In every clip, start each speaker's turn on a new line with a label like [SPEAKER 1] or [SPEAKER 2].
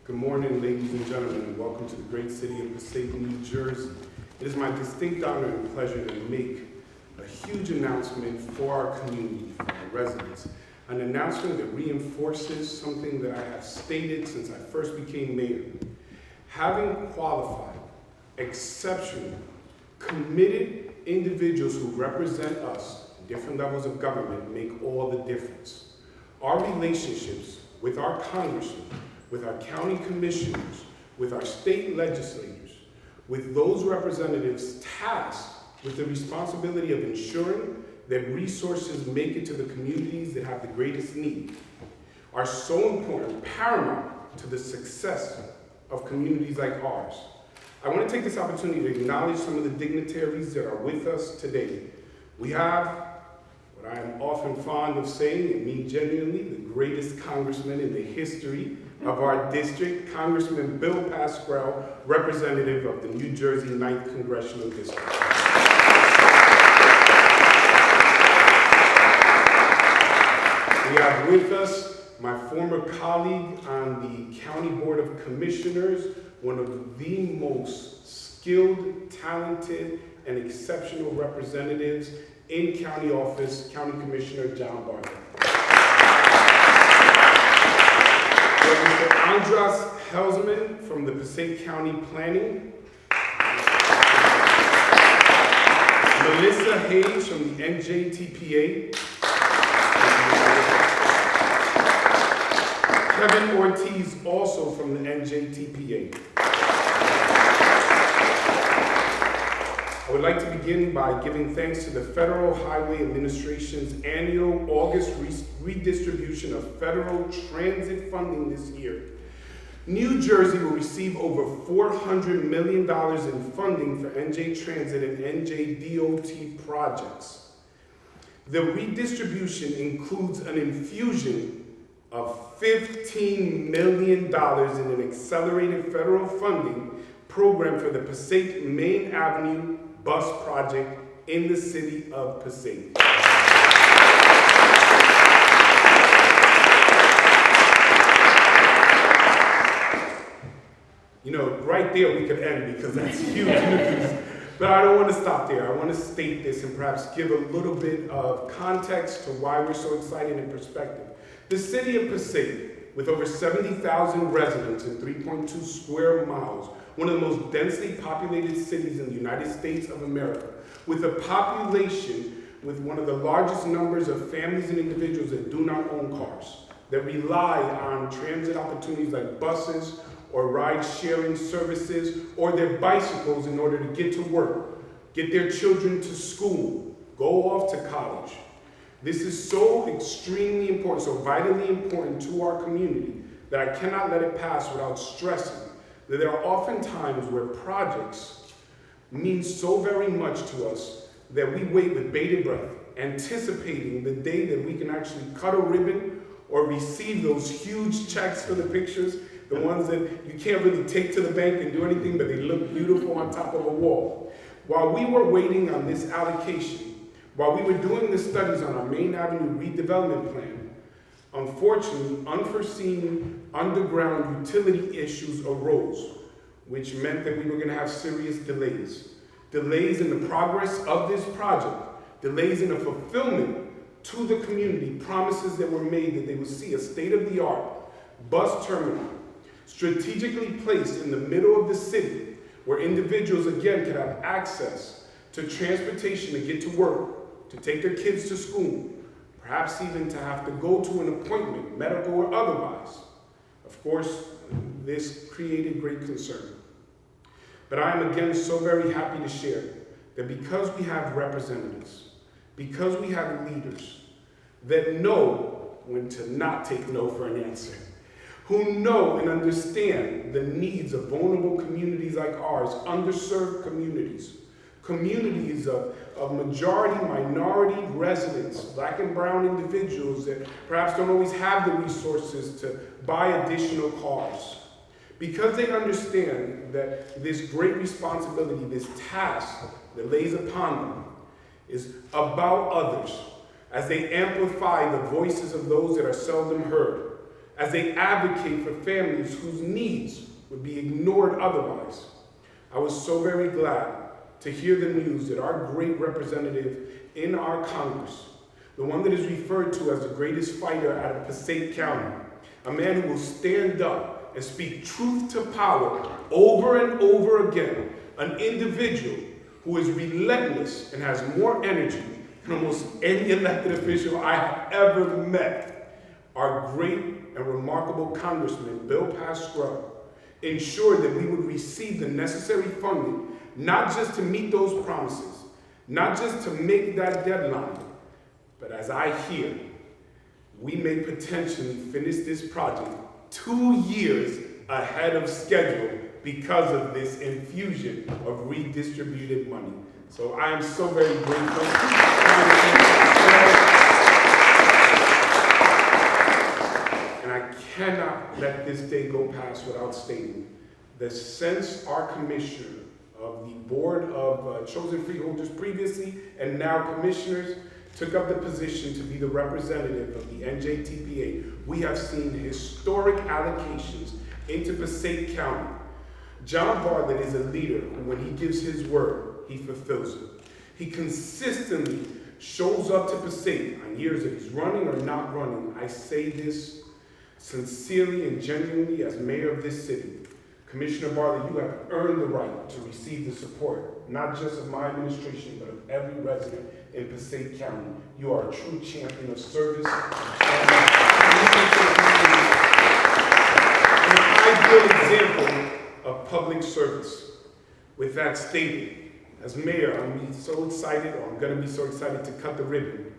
[SPEAKER 1] Good morning, ladies and gentlemen, and welcome to the great city of Passaic, New Jersey. It is my distinct honor and pleasure to make a huge announcement for our community, for our residents. An announcement that reinforces something that I have stated since I first became mayor. Having qualified, exceptional, committed individuals who represent us in different levels of government make all the difference. Our relationships with our congressmen, with our county commissioners, with our state legislators, with those representatives tasked with the responsibility of ensuring that resources make it to the communities that have the greatest need, are so important, paramount to the success of communities like ours. I want to take this opportunity to acknowledge some of the dignitaries that are with us today. We have, what I am often fond of saying, and mean genuinely, the greatest congressman in the history of our district, Congressman Bill Pascrell, representative of the New Jersey 9th Congressional District. We have with us my former colleague on the County Board of Commissioners, one of the most skilled, talented, and exceptional representatives in county office, County Commissioner John Barker. We have Mr. Andras Helsman from the Passaic County Planning. Melissa Hayes from the NJTPA. Kevin Ortiz, also from the NJTPA. I would like to begin by giving thanks to the Federal Highway Administration's annual August redistribution of federal transit funding this year. New Jersey will receive over $400 million in funding for NJ Transit and NJDOT projects. The redistribution includes an infusion of $15 million in an accelerated federal funding program for the Passaic Main Avenue bus project in the city of Passaic. You know, right there we could end because that's huge news. But I don't want to stop there. I want to state this and perhaps give a little bit of context to why we're so excited and perspective. The city of Passaic, with over 70,000 residents and 3.2 square miles, one of the most densely populated cities in the United States of America, with a population with one of the largest numbers of families and individuals that do not own cars, that rely on transit opportunities like buses or ride-sharing services or their bicycles in order to get to work, get their children to school, go off to college. This is so extremely important, so vitally important to our community that I cannot let it pass without stressing that there are often times where projects mean so very much to us that we wait with bated breath, anticipating the day that we can actually cut a ribbon or receive those huge checks for the pictures, the ones that you can't really take to the bank and do anything, but they look beautiful on top of a wall. While we were waiting on this allocation, while we were doing the studies on our Main Avenue redevelopment plan, unfortunately, unforeseen underground utility issues arose, which meant that we were going to have serious delays. Delays in the progress of this project, delays in the fulfillment to the community, promises that were made that they would see a state-of-the-art bus terminal strategically placed in the middle of the city where individuals, again, could have access to transportation to get to work, to take their kids to school, perhaps even to have to go to an appointment, medical or otherwise. Of course, this created great concern. But I am again so very happy to share that because we have representatives, because we have leaders that know when to not take no for an answer, who know and understand the needs of vulnerable communities like ours, underserved communities, communities of majority, minority residents, black and brown individuals that perhaps don't always have the resources to buy additional cars. Because they understand that this great responsibility, this task that lays upon them is about others, as they amplify the voices of those that are seldom heard, as they advocate for families whose needs would be ignored otherwise. I was so very glad to hear the news that our great representative in our Congress, the one that is referred to as the greatest fighter out of Passaic County, a man who will stand up and speak truth to power over and over again, an individual who is relentless and has more energy than almost any elected official I have ever met. Our great and remarkable Congressman, Bill Pascrell, ensured that we would receive the necessary funding, not just to meet those promises, not just to make that deadline, but as I hear, we may potentially finish this project 2 years ahead of schedule because of this infusion of redistributed money. So I am so very grateful. And I cannot let this day go past without stating that since our commissioner of the board of chosen freeholders previously and now commissioners took up the position to be the representative of the NJTPA, we have seen historic allocations into Passaic County. John Bartlett is a leader who, when he gives his word, he fulfills it. He consistently shows up to Passaic on years that he's running or not running. I say this sincerely and genuinely as mayor of this city. Commissioner Bartlett, you have earned the right to receive the support, not just of my administration, but of every resident in Passaic County. You are a true champion of service and an ideal example of public service. With that stated, as mayor, I'm so excited, or I'm going to be so excited to cut the ribbon,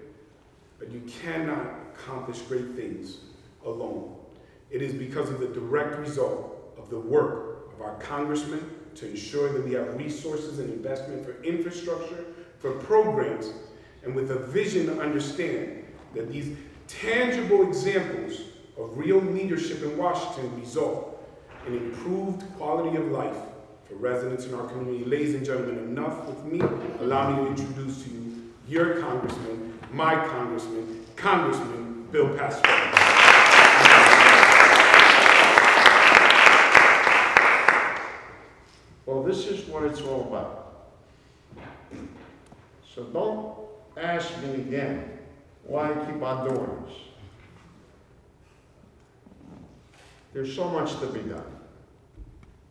[SPEAKER 1] but you cannot accomplish great things alone. It is because of the direct result of the work of our congressmen to ensure that we have resources and investment for infrastructure, for programs, and with a vision to understand that these tangible examples of real leadership in Washington result in improved quality of life for residents in our community. Ladies and gentlemen, enough with me. Allow me to introduce to you your congressman, my congressman, Congressman Bill Pascrell.
[SPEAKER 2] Well, this is what it's all about. So don't ask me again why I keep on doing this. There's so much to be done.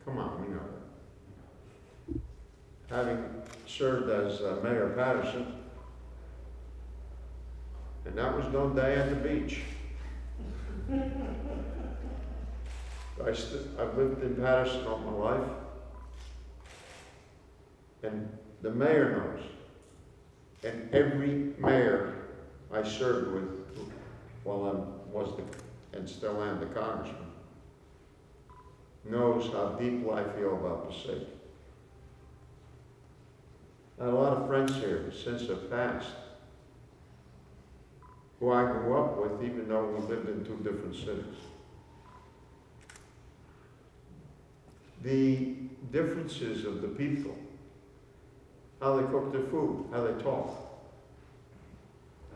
[SPEAKER 2] Come on, we know that. Having served as Mayor Patterson, and that was no day at the beach. I've lived in Patterson all my life, and the mayor knows, and every mayor I served with while I and still am the congressman, knows how deeply I feel about Passaic. I had a lot of friends here since the past who I grew up with, even though we lived in two different cities. The differences of the people, how they cook their food, how they talk,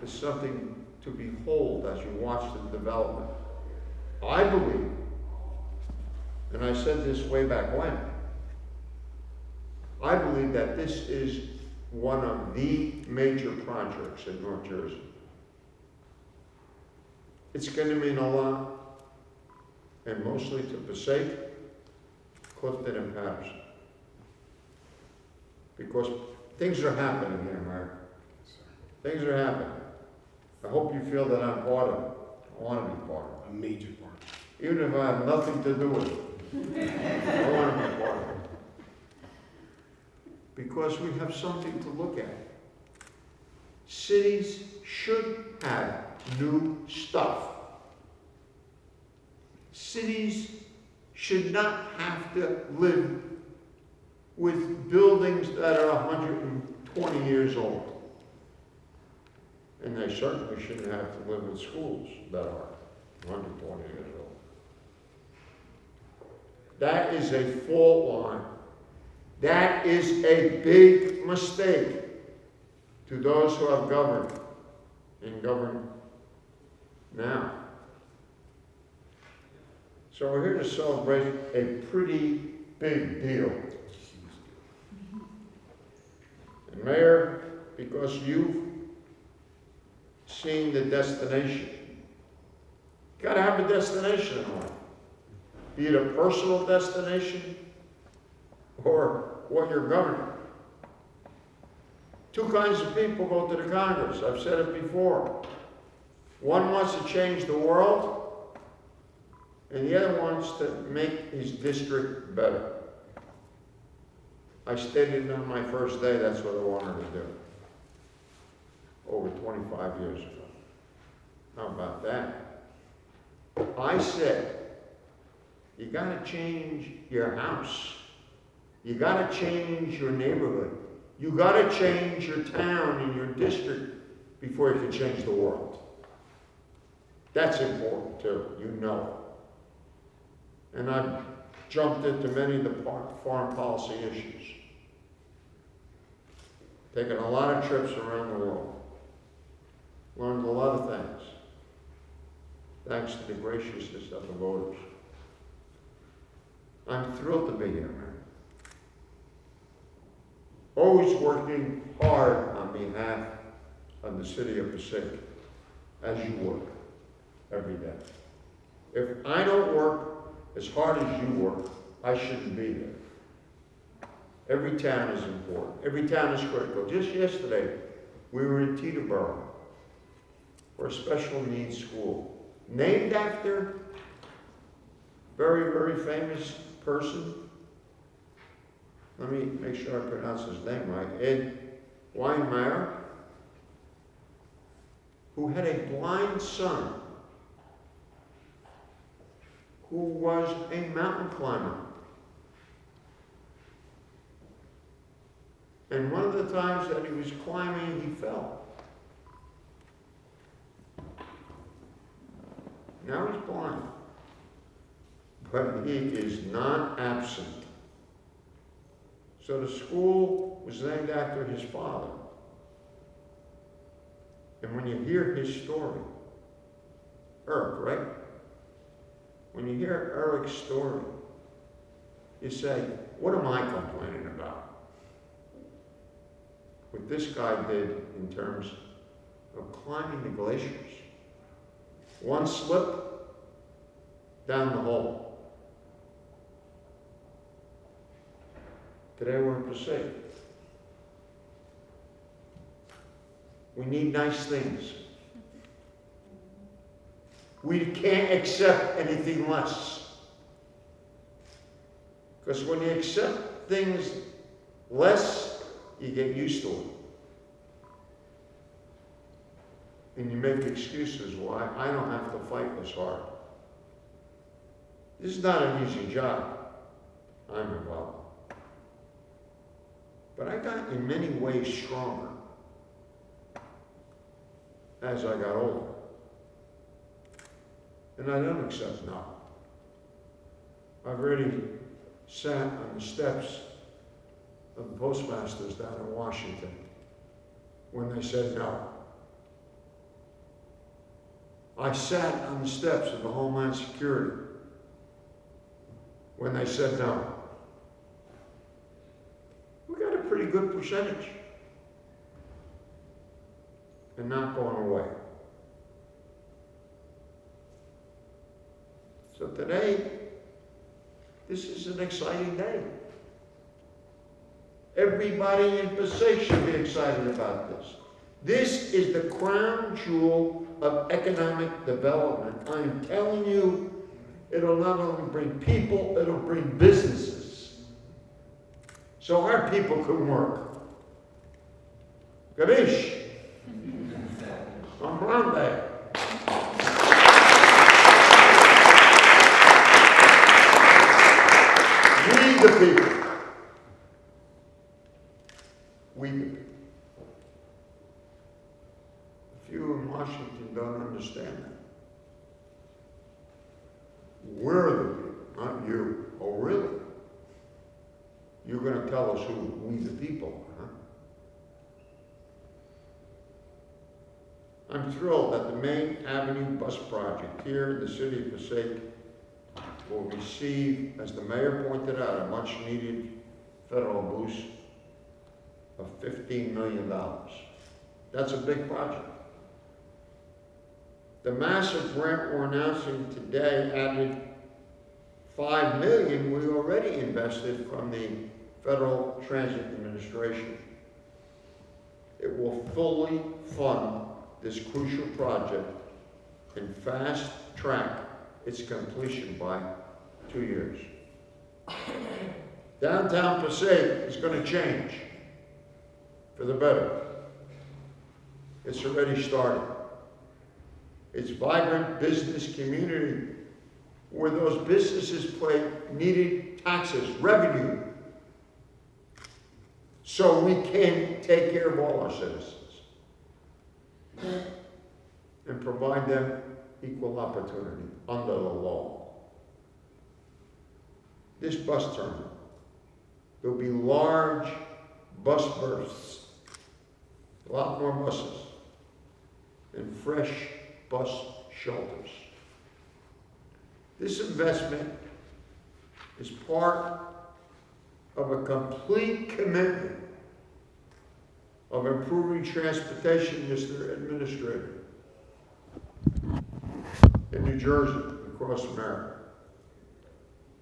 [SPEAKER 2] is something to behold as you watch the development. I believe, and I said this way back when, I believe that this is one of the major projects in North Jersey. It's going to mean a lot, and mostly to Passaic, Clifton, and Patterson. Because things are happening here, Mayor. Things are happening. I hope you feel that I'm part of it. I want to be part of it.
[SPEAKER 1] A major part.
[SPEAKER 2] Even if I have nothing to do with it. I want to be part of it. Because we have something to look at. Cities should have new stuff. Cities should not have to live with buildings that are 120 years old. And they certainly shouldn't have to live with schools that are 120 years old. That is a fault line. That is a big mistake to those who have governed and govern now. So we're here to celebrate a pretty big deal. And Mayor, because you've seen the destination, you gotta have a destination in life. Be it a personal destination or what you're governing. Two kinds of people go to the Congress. I've said it before. One wants to change the world, and the other wants to make his district better. I stated on my first day that's what I wanted to do. Over 25 years ago. How about that? I said, you gotta change your house. You gotta change your neighborhood. You gotta change your town and your district before you can change the world. That's important too, you know. And I've jumped into many of the foreign policy issues. Taken a lot of trips around the world. Learned a lot of things. Thanks to the graciousness of the voters. I'm thrilled to be here, man. Always working hard on behalf of the city of Passaic, as you work every day. If I don't work as hard as you work, I shouldn't be there. Every town is important. Every town is critical. Just yesterday, we were in Teterboro for a special needs school, named after a very, very famous person. Let me make sure I pronounce his name right. Ed Weinmeier, who had a blind son who was a mountain climber. And one of the times that he was climbing, he fell. Now he's blind. But he is not absent. So the school was named after his father. And when you hear his story, Eric, right? When you hear Eric's story, you say, what am I complaining about? What this guy did in terms of climbing the glaciers. One slip, down the hole. Today we're in Passaic. We need nice things. We can't accept anything less. Because when you accept things less, you get used to it. And you make excuses why I don't have to fight as hard. This is not an easy job I'm involved in. But I got in many ways stronger as I got older. And I don't accept no. I've already sat on the steps of the postmasters down in Washington when they said no. I sat on the steps of the Homeland Security when they said no. We got a pretty good percentage. And not going away. So today, this is an exciting day. Everybody in Passaic should be excited about this. This is the crown jewel of economic development. I'm telling you, it'll not only bring people, it'll bring businesses. So our people can work. Ganesh. I'm around there. We the people. We the people. A few in Washington don't understand that. We're the people, not you. Oh, really? You're going to tell us who we the people are, huh? I'm thrilled that the Main Avenue bus project here in the city of Passaic will receive, as the mayor pointed out, a much-needed federal boost of $15 million. That's a big project. The massive grant we're announcing today added $5 million we already invested from the Federal Transit Administration. It will fully fund this crucial project and fast track its completion by 2 years. Downtown Passaic is going to change for the better. It's already started. Its vibrant business community, where those businesses pay needed taxes, revenue, so we can take care of all our citizens and provide them equal opportunity under the law. This bus terminal, there'll be large bus berths, a lot more buses, and fresh bus shelters. This investment is part of a complete commitment of improving transportation, Mr. Administrator, in New Jersey, across America.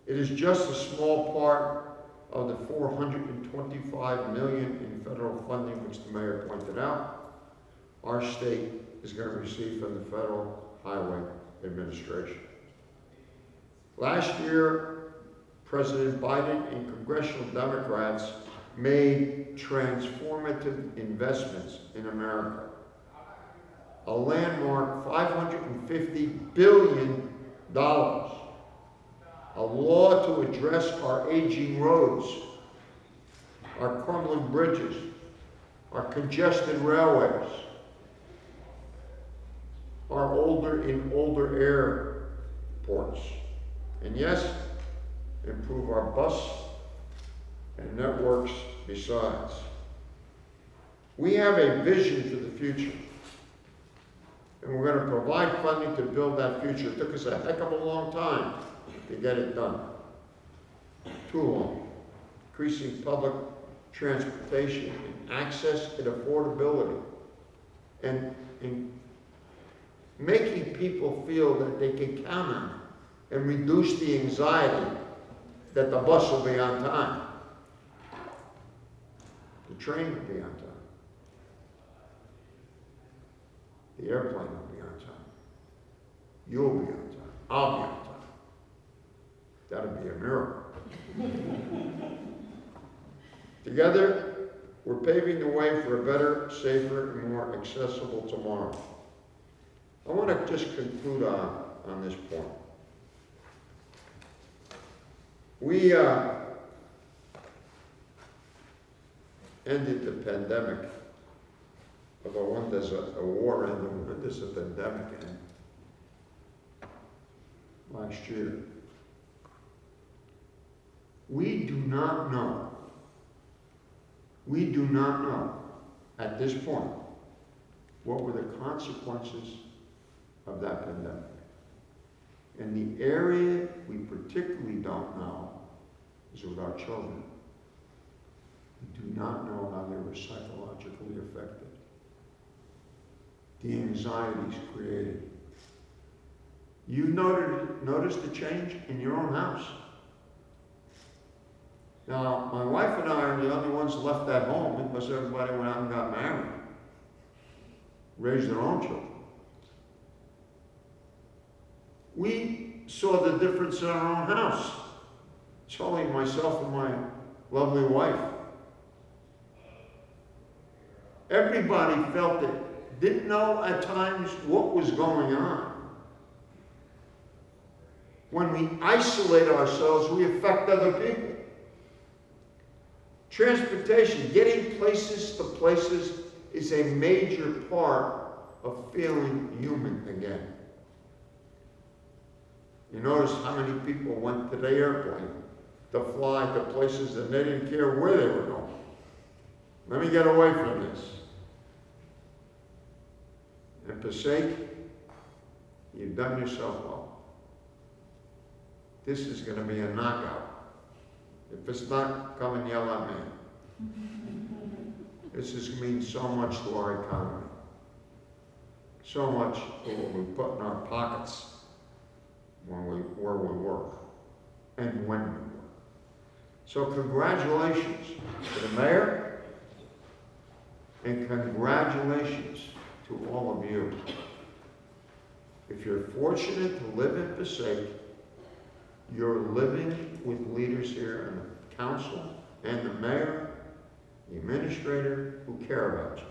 [SPEAKER 2] It is just a small part of the $425 million in federal funding, which the mayor pointed out, our state is going to receive from the Federal Highway Administration. Last year, President Biden and congressional Democrats made transformative investments in America. A landmark $550 billion. A law to address our aging roads, our crumbling bridges, our congested railways, our older airports, and yes, improve our bus and networks besides. We have a vision for the future, and we're going to provide funding to build that future. It took us a heck of a long time to get it done. Too long. Increasing public transportation and access and affordability, and making people feel that they can count on it, and reduce the anxiety that the bus will be on time. The train will be on time. The airplane will be on time. You'll be on time. I'll be on time. That'll be a miracle. Together, we're paving the way for a better, safer, and more accessible tomorrow. I want to just conclude on this point. We ended the pandemic, although when there's a war end and when there's a pandemic end, last year. We do not know at this point what were the consequences of that pandemic. And the area we particularly don't know is with our children. We do not know how they were psychologically affected. The anxieties created. You noticed the change in your own house. Now, my wife and I are the only ones left at home because everybody went out and got married, raised their own children. We saw the difference in our own house. It's only myself and my lovely wife. Everybody felt it, didn't know at times what was going on. When we isolate ourselves, we affect other people. Transportation, getting places to places, is a major part of feeling human again. You notice how many people went to the airplane to fly to places that they didn't care where they were going. Let me get away from this. In Passaic, you've done yourself well this is gonna be a knockout. If it's not, come and yell at me. This is means so much to our economy. So much for what we put in our pockets where we work and when we work. So congratulations to the mayor and congratulations to all of you. If you're fortunate to live in Passaic, you're living with leaders here in the council and the mayor, the administrator who care about you.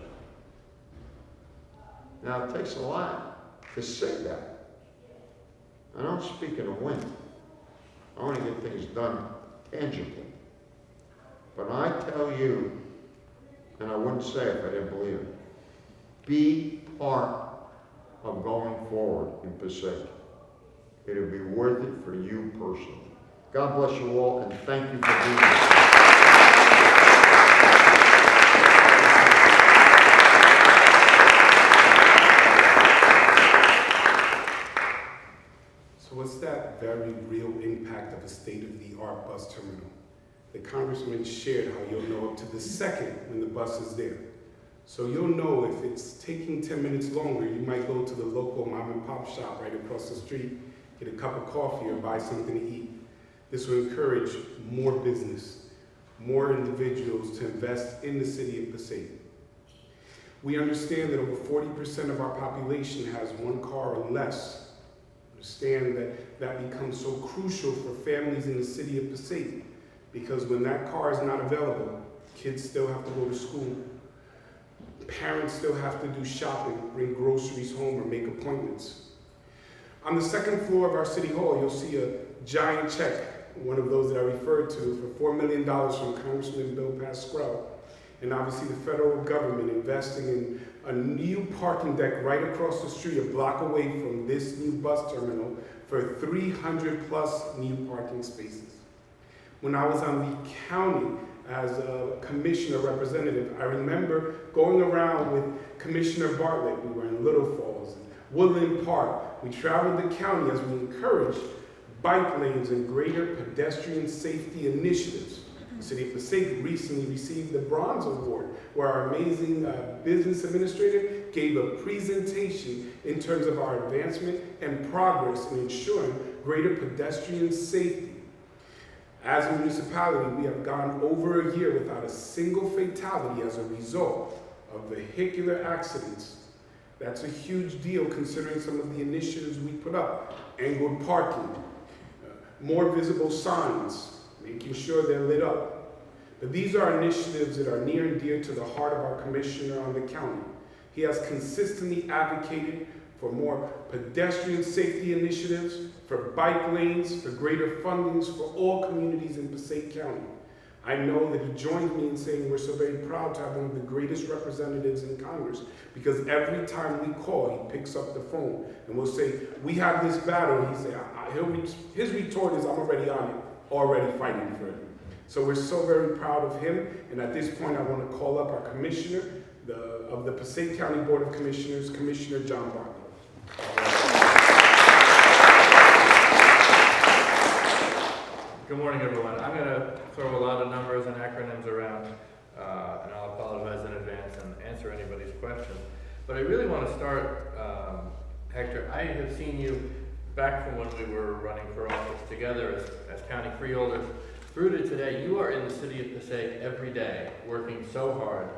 [SPEAKER 2] Now, it takes a lot to say that. I don't speak in a wind. I want to get things done tangibly. But I tell you, and I wouldn't say it if I didn't believe it, be part of going forward in Passaic. It'll be worth it for you personally. God bless you all, and thank you for being here.
[SPEAKER 1] So what's that very real impact of a state-of-the-art bus terminal? The congressman shared how you'll know up to the second when the bus is there. So you'll know if it's taking 10 minutes longer, you might go to the local mom and pop shop right across the street, get a cup of coffee or buy something to eat. This will encourage more business, more individuals to invest in the city of Passaic. We understand that over 40% of our population has one car or less. Understand that that becomes so crucial for families in the city of Passaic, because when that car is not available, kids still have to go to school. Parents still have to do shopping, bring groceries home, or make appointments. On the second floor of our city hall, you'll see a giant check, one of those that I referred to, for $4 million from Congressman Bill Pascrell. And obviously the federal government investing in a new parking deck right across the street, a block away from this new bus terminal, for 300 plus new parking spaces. When I was on the county as a commissioner representative, I remember going around with Commissioner Bartlett. We were in Little Falls, and Woodland Park. We traveled the county as we encouraged bike lanes and greater pedestrian safety initiatives. The city of Passaic recently received the Bronze Award, where our amazing business administrator gave a presentation in terms of our advancement and progress in ensuring greater pedestrian safety. As a municipality, we have gone over a year without a single fatality as a result of vehicular accidents. That's a huge deal considering some of the initiatives we put up. Angled parking, more visible signs, making sure they're lit up. But these are initiatives that are near and dear to the heart of our commissioner on the county. He has consistently advocated for more pedestrian safety initiatives, for bike lanes, for greater fundings for all communities in Passaic County. I know that he joined me in saying we're so very proud to have one of the greatest representatives in Congress, because every time we call, he picks up the phone and we'll say, we have this battle. He say, his retort is, I'm already on it, already fighting for it. So we're so very proud of him. And at this point, I want to call up our commissioner of the Passaic County Board of Commissioners, Commissioner John Bartlett.
[SPEAKER 3] Good morning, everyone. I'm going to throw a lot of numbers and acronyms around, and I'll apologize in advance and answer anybody's questions. But I really want to start, Hector, I have seen you back from when we were running for office together as county freeholders through to today. You are in the city of Passaic every day, working so hard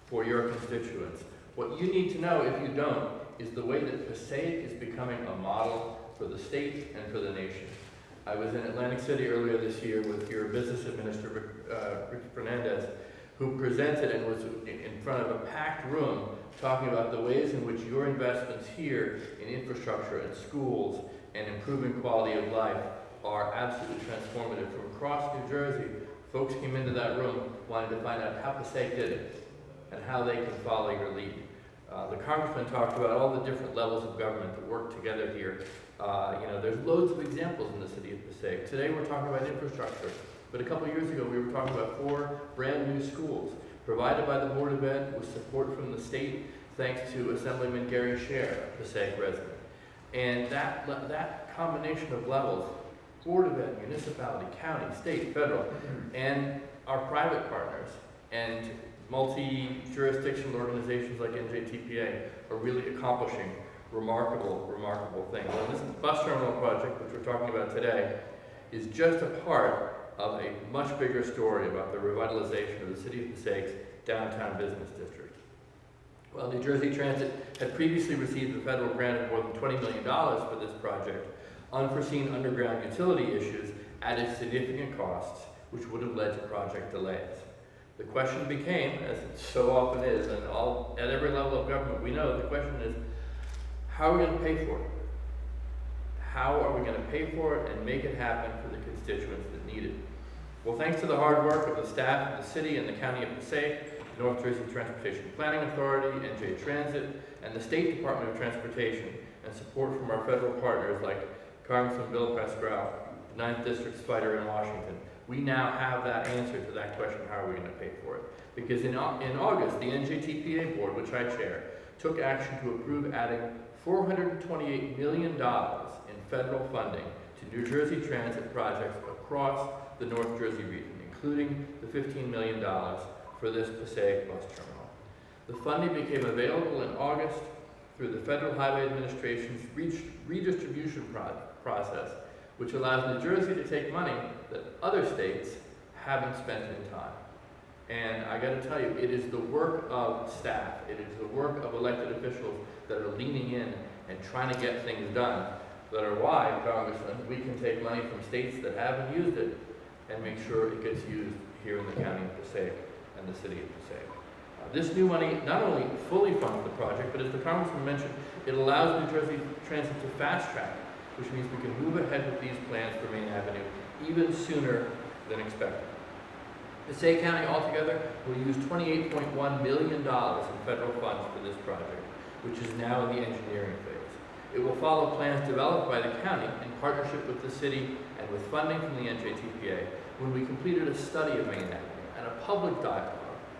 [SPEAKER 3] for your constituents. What you need to know, if you don't, is the way that Passaic is becoming a model for the state and for the nation. I was in Atlantic City earlier this year with your business administrator, Rick Fernandez, who presented and was in front of a packed room talking about the ways in which your investments here in infrastructure and schools and improving quality of life are absolutely transformative. From across New Jersey, folks came into that room wanting to find out how Passaic did it and how they can follow your lead. The congressman talked about all the different levels of government that work together here. There's loads of examples in the city of Passaic. Today we're talking about infrastructure, but a couple years ago we were talking about 4 brand new schools provided by the Board of Ed with support from the state, thanks to Assemblyman Gary Scher, a Passaic resident. And that combination of levels Board of Ed, municipality, county, state, federal, and our private partners and multi-jurisdictional organizations like NJTPA are really accomplishing remarkable things. And this bus terminal project, which we're talking about today, is just a part of a much bigger story about the revitalization of the city of Passaic's downtown business district. While New Jersey Transit had previously received a federal grant of more than $20 million for this project, unforeseen underground utility issues added significant costs, which would have led to project delays. The question became, as it so often is, and at every level of government, we know the question is, how are we going to pay for it? How are we going to pay for it and make it happen for the constituents that need it? Well, thanks to the hard work of the staff of the city and the county of Passaic, the North Jersey Transportation Planning Authority, NJ Transit, and the State Department of Transportation, and support from our federal partners like Congressman Bill Pascrell, the 9th District's fighter in Washington, we now have that answer to that question, how are we going to pay for it? Because in August, the NJTPA board, which I chair, took action to approve adding $428 million in federal funding to New Jersey Transit projects across the North Jersey region, including the $15 million for this Passaic bus terminal. The funding became available in August through the Federal Highway Administration's redistribution process, which allows New Jersey to take money that other states haven't spent in time. And I got to tell you, it is the work of staff, it is the work of elected officials that are leaning in and trying to get things done that are why, Congressman, we can take money from states that haven't used it and make sure it gets used here in the county of Passaic and the city of Passaic. This new money not only fully funds the project, but as the Congressman mentioned, it allows New Jersey Transit to fast track, which means we can move ahead with these plans for Main Avenue even sooner than expected. Passaic County altogether will use $28.1 million in federal funds for this project, which is now in the engineering phase. It will follow plans developed by the county in partnership with the city and with funding from the NJTPA when we completed a study of Main Avenue and a public dialogue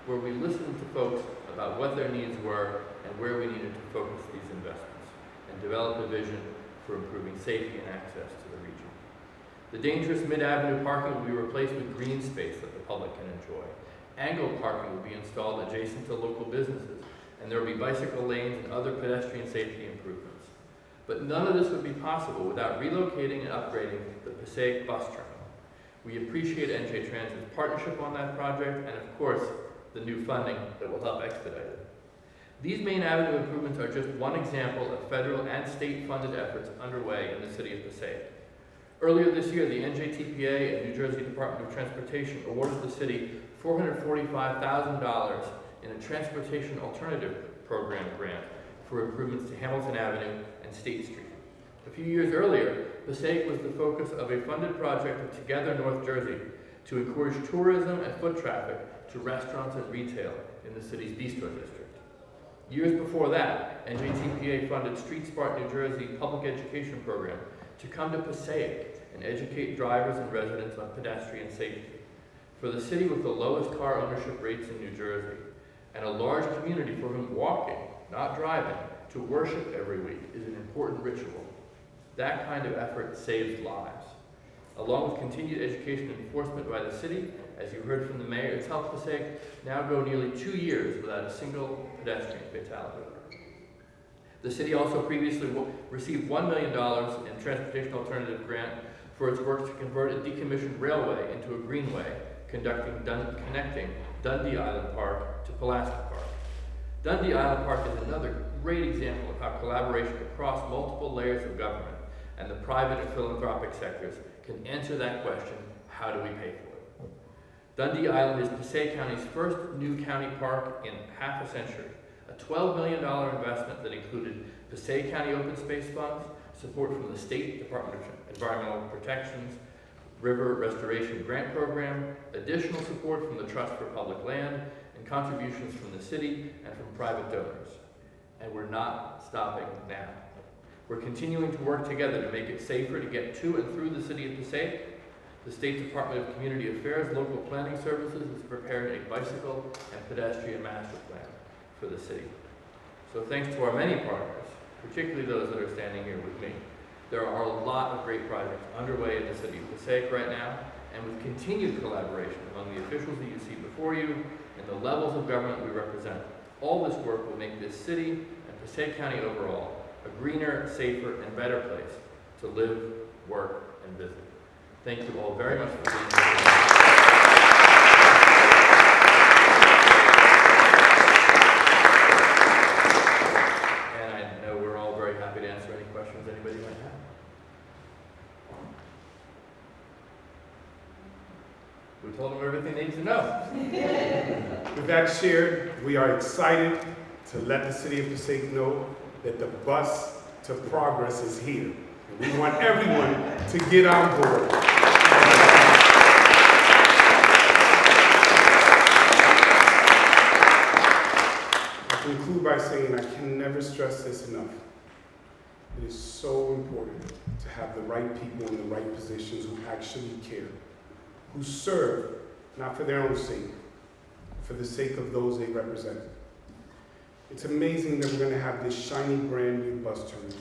[SPEAKER 3] where we listened to folks about what their needs were and where we needed to focus these investments and develop a vision for improving safety and access to the region. The dangerous mid-avenue parking will be replaced with green space that the public can enjoy. Angled parking will be installed adjacent to local businesses, and there will be bicycle lanes and other pedestrian safety improvements. But none of this would be possible without relocating and upgrading the Passaic bus terminal. We appreciate NJ Transit's partnership on that project, and of course, the new funding that will help expedite it. These Main Avenue improvements are just one example of federal and state-funded efforts underway in the city of Passaic. Earlier this year, the NJTPA and New Jersey Department of Transportation awarded the city $445,000 in a Transportation Alternative Program grant for improvements to Hamilton Avenue and State Street. A few years earlier, Passaic was the focus of a funded project of Together North Jersey to encourage tourism and foot traffic to restaurants and retail in the city's Bistro District. Years before that, NJTPA funded Street Smart New Jersey public education program to come to Passaic and educate drivers and residents on pedestrian safety. For the city with the lowest car ownership rates in New Jersey, and a large community for whom walking, not driving, to worship every week is an important ritual. That kind of effort saves lives. Along with continued education and enforcement by the city, as you heard from the mayor, it's helped Passaic now go nearly 2 years without a single pedestrian fatality. The city also previously received $1 million in Transportation Alternative Grant for its work to convert a decommissioned railway into a greenway, connecting Dundee Island Park to Pulaski Park. Dundee Island Park is another great example of how collaboration across multiple layers of government and the private and philanthropic sectors can answer that question, how do we pay for it? Dundee Island is Passaic County's first new county park in half a century. A $12 million investment that included Passaic County Open Space Funds, support from the State Department of Environmental Protection's River Restoration Grant Program, additional support from the Trust for Public Land, and contributions from the city and from private donors. And we're not stopping now. We're continuing to work together to make it safer to get to and through the city of Passaic. The State Department of Community Affairs Local Planning Services is preparing a bicycle and pedestrian master plan for the city. So thanks to our many partners, particularly those that are standing here with me, There are a lot of great projects underway in the city of Passaic right now, and with continued collaboration among the officials that you see before you and the levels of government we represent. All this work will make this city and Passaic County overall a greener, safer, and better place to live, work, and visit. Thank you all very much for being here. Happy to answer any questions anybody might have. We told them everything they need to know.
[SPEAKER 1] With that shared, we are excited to let the city of Passaic know that the bus to progress is here. And we want everyone to get on board. I conclude by saying I can never stress this enough. It is so important to have the right people in the right positions who actually care, who serve not for their own sake, but for the sake of those they represent. It's amazing that we're going to have this shiny brand new bus terminal.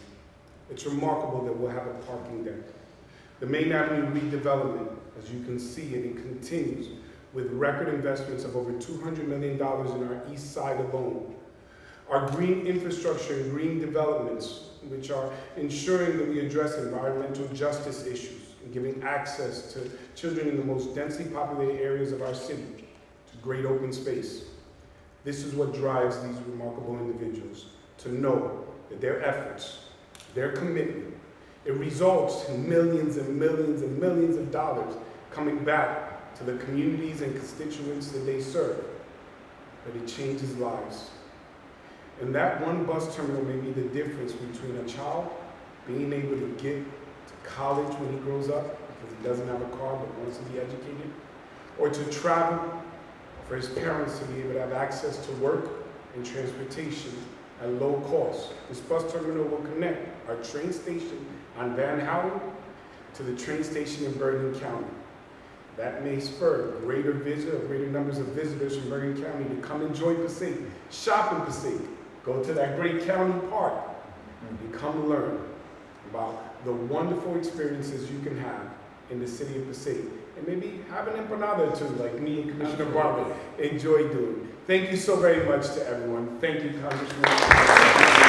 [SPEAKER 1] It's remarkable that we'll have a parking deck. The Main Avenue redevelopment, as you can see, and it continues with record investments of over $200 million in our east side alone. Our green infrastructure and green developments, which are ensuring that we address environmental justice issues and giving access to children in the most densely populated areas of our city to great open space. This is what drives these remarkable individuals to know that their efforts, their commitment, it results in millions and millions and millions of dollars coming back to the communities and constituents that they serve, that it changes lives. And that one bus terminal may be the difference between a child being able to get to college when he grows up because he doesn't have a car but wants to be educated, or to travel, for his parents to be able to have access to work and transportation at low cost. This bus terminal will connect our train station on Van Howard to the train station in Bergen County. That may spur greater numbers of visitors from Bergen County to come enjoy Passaic, shop in Passaic, go to that great county park, and come learn about the wonderful experiences you can have in the city of Passaic. And maybe have an empanada too, like me and Commissioner Barber enjoy doing. Thank you so very much to everyone. Thank you, Congressman.